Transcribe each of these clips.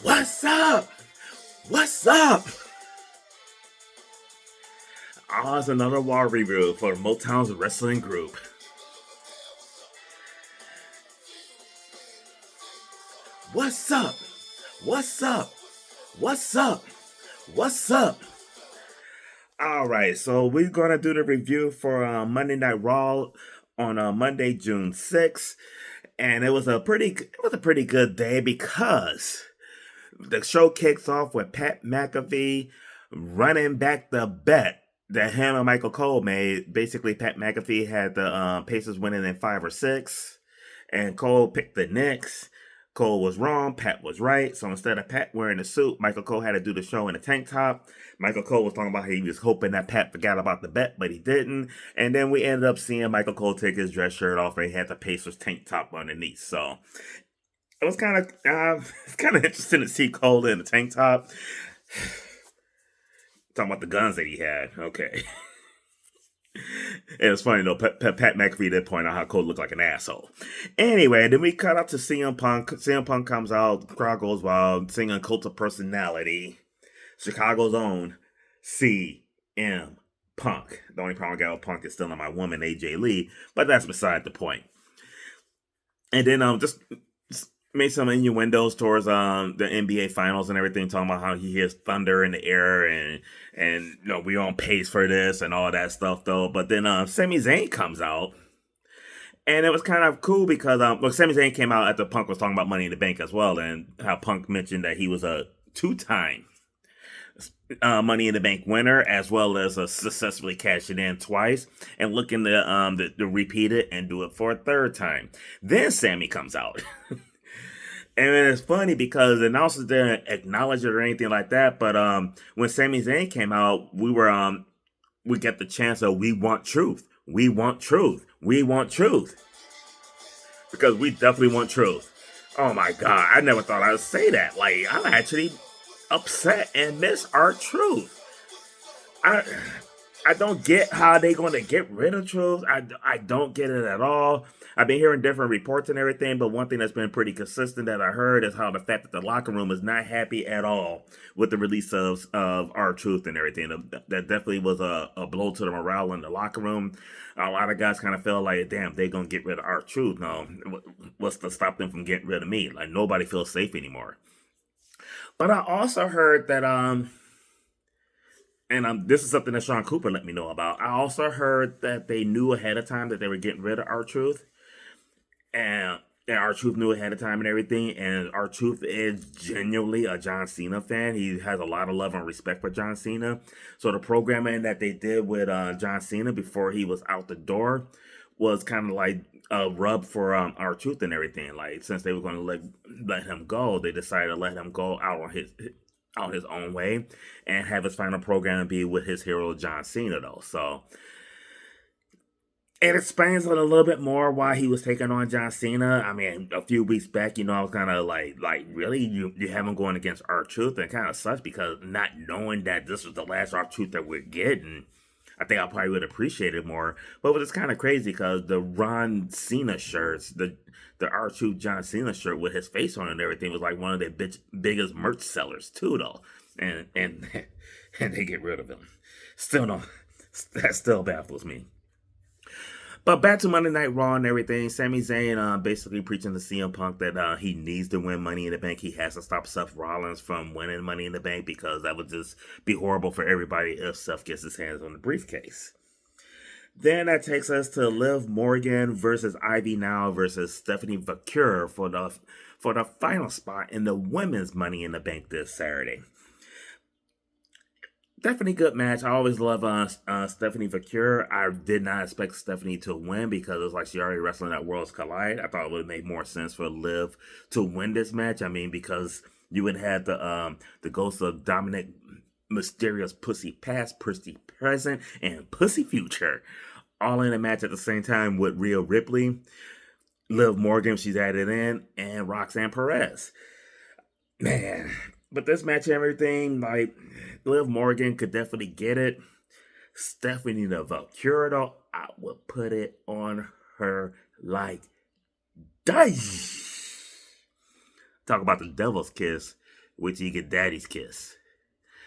What's up? What's up? Oh, it's another War review for Motown's wrestling group. What's up? What's up? What's up? What's up? All right, so we're gonna do the review for Monday Night Raw on Monday, June 6th, and it was a pretty good day because the show kicks off with Pat McAfee running back the bet that him and Michael Cole made. Basically, Pat McAfee had the Pacers winning in 5 or 6, and Cole picked the Knicks. Cole was wrong, Pat was right. So instead of Pat wearing a suit, Michael Cole had to do the show in a tank top. Michael Cole was talking about how he was hoping that Pat forgot about the bet, but he didn't. And then we ended up seeing Michael Cole take his dress shirt off and he had the Pacers tank top underneath. So it was kind of interesting to see Cole in the tank top. Talking about the guns that he had. Okay. It was funny though. Pat McAfee did point out how Cole looked like an asshole. Anyway, then we cut out to CM Punk. CM Punk comes out, the crowd goes wild, singing Cult of Personality. Chicago's own CM Punk. The only problem I got with Punk is still on my woman AJ Lee, but that's beside the point. And then just made some innuendos towards the NBA finals and everything, talking about how he hears thunder in the air and we on pace for this and all that stuff though. But then Sami Zayn comes out, and it was kind of cool because Sami Zayn came out after Punk was talking about Money in the Bank as well, and how Punk mentioned that he was a 2-time Money in the Bank winner, as well as successfully cashing in twice and looking to repeat it and do it for a 3rd time. Then Sammy comes out. And it's funny because the announcers didn't acknowledge it or anything like that. But when Sami Zayn came out, we get the chance of we want truth. We want truth. We want truth. Because we definitely want truth. Oh my God. I never thought I would say that. Like, I'm actually upset and miss our truth. I don't get how they going to get rid of truth. I don't get it at all. I've been hearing different reports and everything, but one thing that's been pretty consistent that I heard is how the fact that the locker room is not happy at all with the release of our truth and everything. That definitely was a blow to the morale in the locker room. A lot of guys kind of felt like, damn, they're going to get rid of our truth. No, what's to stop them from getting rid of me? Like, nobody feels safe anymore. But I also heard that, this is something that Sean Cooper let me know about. I also heard that they knew ahead of time that they were getting rid of our truth. And our truth knew ahead of time and everything. And our truth is genuinely a John Cena fan. He has a lot of love and respect for John Cena. So the programming that they did with John Cena before he was out the door was kind of like a rub for our truth and everything. Like, since they were going to let him go, they decided to let him go out on his own way and have his final program be with his hero John Cena though. So it explains a little bit more why he was taking on John Cena. I mean, a few weeks back, I was kind of like, really, you have him going against R-Truth, and it kind of sucks because not knowing that this was the last R-Truth that we're getting, I think I probably would appreciate it more. But it's kind of crazy because the Ron Cena shirts, the R-Truth John Cena shirt with his face on it and everything was like one of their biggest merch sellers too, though. And they get rid of him. Still no, that still baffles me. But back to Monday Night Raw and everything. Sami Zayn basically preaching to CM Punk that he needs to win Money in the Bank. He has to stop Seth Rollins from winning Money in the Bank because that would just be horrible for everybody if Seth gets his hands on the briefcase. Then that takes us to Liv Morgan versus Ivy Now versus Stephanie Vaquer for the final spot in the women's Money in the Bank this Saturday. Definitely good match. I always love Stephanie Vaquer. I did not expect Stephanie to win because it was like she already wrestling at Worlds Collide. I thought it would have made more sense for Liv to win this match. I mean, because you would have the ghosts of Dominic Mysterious Pussy Past, Pussy Present, and Pussy Future all in a match at the same time with Rhea Ripley, Liv Morgan, she's added in, and Roxanne Perez. Man, but this match and everything, like, Liv Morgan could definitely get it. Stephanie the Valkyrie, though, I would put it on her like dice. Talk about the devil's kiss. Wait till you get Daddy's kiss.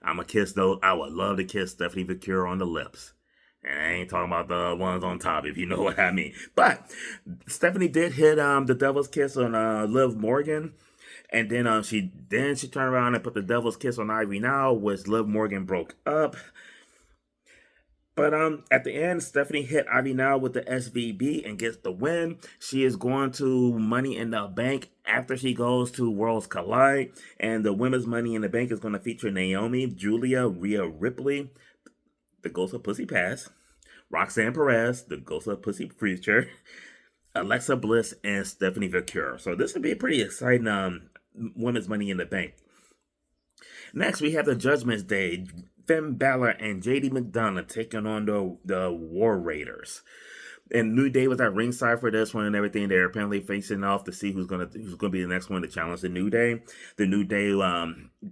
I'm a kiss though. I would love to kiss Stephanie Vicure on the lips. And I ain't talking about the ones on top, if you know what I mean. But Stephanie did hit the devil's kiss on Liv Morgan. And then she turned around and put the devil's kiss on Ivy Now, which Liv Morgan broke up. But at the end, Stephanie hit Ivy Now with the SVB and gets the win. She is going to Money in the Bank after she goes to Worlds Collide. And the women's Money in the Bank is going to feature Naomi, Julia, Rhea Ripley, the Ghost of Pussy Past, Roxanne Perez, the Ghost of Pussy Preacher, Alexa Bliss, and Stephanie Vicure. So this would be a pretty exciting women's Money in the Bank. Next, we have the Judgment Day. Finn Balor and JD McDonough taking on the War Raiders. And New Day was at ringside for this one and everything. They're apparently facing off to see who's gonna be the next one to challenge the New Day. The New Day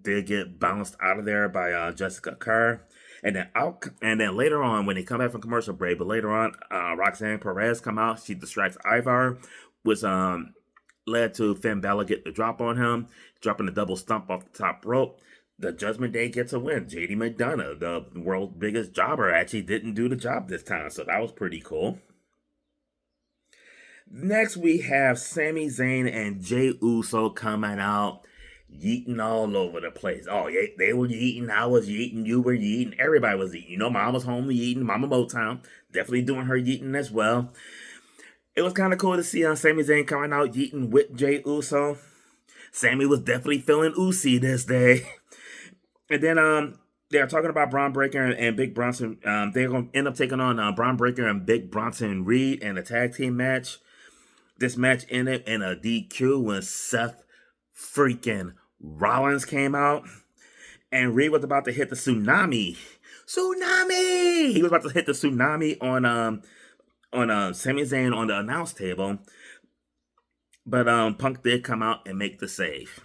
did get bounced out of there by Jessica Kerr. And then later on, when they come back from commercial break, but later on, Roxanne Perez come out. She distracts Ivar, which led to Finn Balor get the drop on him, dropping the double stump off the top rope. The Judgment Day gets a win. JD McDonough, the world's biggest jobber, actually didn't do the job this time, so that was pretty cool. Next, we have Sami Zayn and Jey Uso coming out, yeeting all over the place. Oh, yeah, they were yeeting, I was yeeting, you were yeeting, everybody was yeeting. You know, Mom was home yeeting, Mama Motown, definitely doing her yeeting as well. It was kind of cool to see Sami Zayn coming out yeeting with Jey Uso. Sammy was definitely feeling Usi this day. And then they're talking about Braun Breaker and Big Bronson. They're going to end up taking on Braun Breaker and Big Bronson Reed in a tag team match. This match ended in a DQ when Seth freaking Rollins came out. And Reed was about to hit the tsunami. Tsunami! He was about to hit the tsunami on Sami Zayn on the announce table. But Punk did come out and make the save.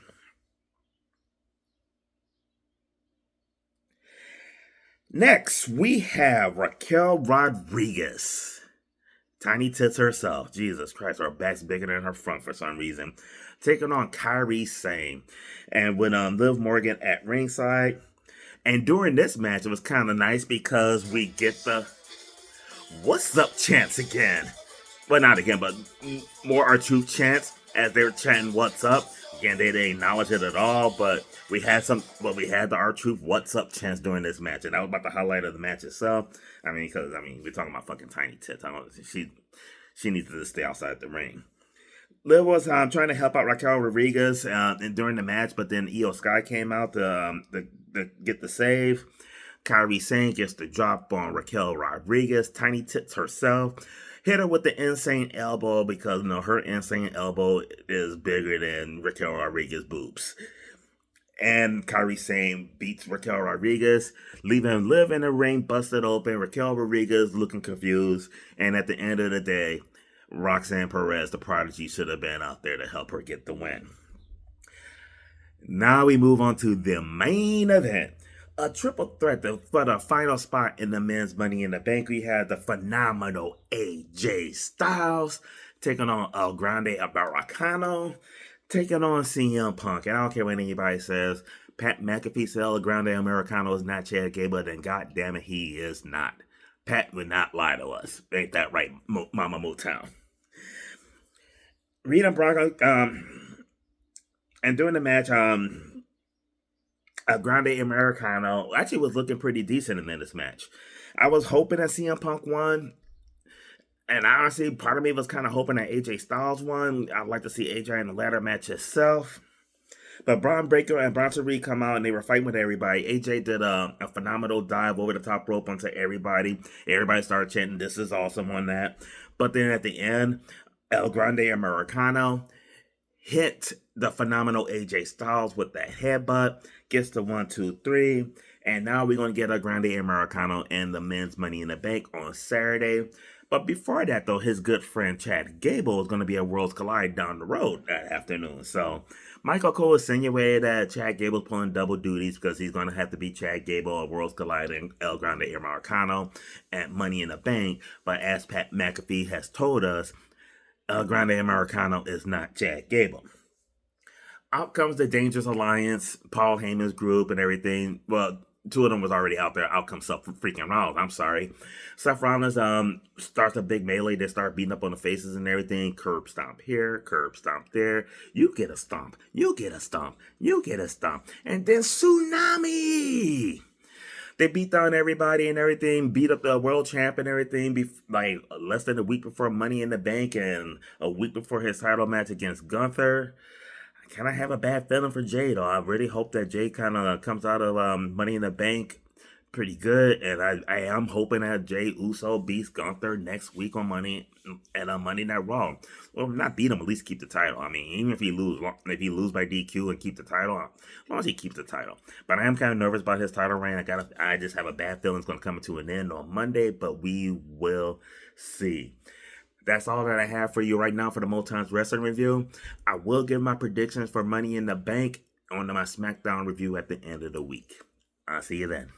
Next, we have Raquel Rodriguez. Tiny tits herself. Jesus Christ, her back's bigger than her front for some reason. Taking on Kairi Sane. And with Liv Morgan at ringside. And during this match, it was kind of nice because we get the "What's up" chants again. Well, not again, but more R-Truth chants as they were chanting "What's up." Again, they didn't acknowledge it at all, but we had the R-Truth "What's up" chants during this match, and that was about the highlight of the match itself. Because we're talking about fucking tiny tits. She needs to stay outside the ring. Liv was trying to help out Raquel Rodriguez during the match, but then Io Sky came out to get the save. Kairi Sane gets the drop on Raquel Rodriguez. Tiny tits herself. Hit her with the insane elbow because her insane elbow is bigger than Raquel Rodriguez's boobs. And Kairi Sane beats Raquel Rodriguez, leaving Liv in the ring busted open. Raquel Rodriguez looking confused. And at the end of the day, Roxanne Perez, the prodigy, should have been out there to help her get the win. Now we move on to the main event. A triple threat for the final spot in the men's Money in the Bank. We had the phenomenal AJ Styles taking on El Grande Americano, taking on CM Punk. And I don't care what anybody says. Pat McAfee said El Grande Americano is not Chad Gable, then God damn it, he is not. Pat would not lie to us. Ain't that right, Mama Motown? Reed and Bronco, and during the match, Grande Americano actually was looking pretty decent in this match. I was hoping that CM Punk won. And honestly, part of me was kind of hoping that AJ Styles won. I'd like to see AJ in the ladder match itself. But Braun Breaker and Bronson Reed come out and they were fighting with everybody. AJ did a phenomenal dive over the top rope onto everybody. Everybody started chanting, "This is awesome" on that. But then at the end, El Grande Americano hit the phenomenal AJ Styles with that headbutt. Gets the 1, 2, 3. And now we're going to get El Grande Americano and the men's Money in the Bank on Saturday. But before that, though, his good friend Chad Gable is going to be at Worlds Collide down the road that afternoon. So Michael Cole insinuated that Chad Gable's pulling double duties because he's going to have to beat Chad Gable at Worlds Collide and El Grande Americano at Money in the Bank. But as Pat McAfee has told us, El Grande Americano is not Chad Gable. out comes the Dangerous Alliance, Paul Heyman's group, and everything. Well, two of them was already out there. Out comes Seth freaking Rollins. I'm sorry. Seth Rollins starts a big melee. They start beating up on the faces and everything. Curb stomp here, curb stomp there. You get a stomp. You get a stomp. You get a stomp. And then Tsunami. They beat down everybody and everything, beat up the world champ and everything, like less than a week before Money in the Bank and a week before his title match against Gunther. I kind of have a bad feeling for Jay, though. I really hope that Jay kind of comes out of Money in the Bank pretty good, and I am hoping that Jay Uso beats Gunther next week on Money Night Raw. Well, not beat him, at least keep the title. I mean, even if he lose by DQ and keep the title, as long as he keeps the title. But I am kind of nervous about his title reign. I just have a bad feeling it's going to come to an end on Monday, but we will see. That's all that I have for you right now for the Motown's Wrestling Review. I will give my predictions for Money in the Bank on my SmackDown review at the end of the week. I'll see you then.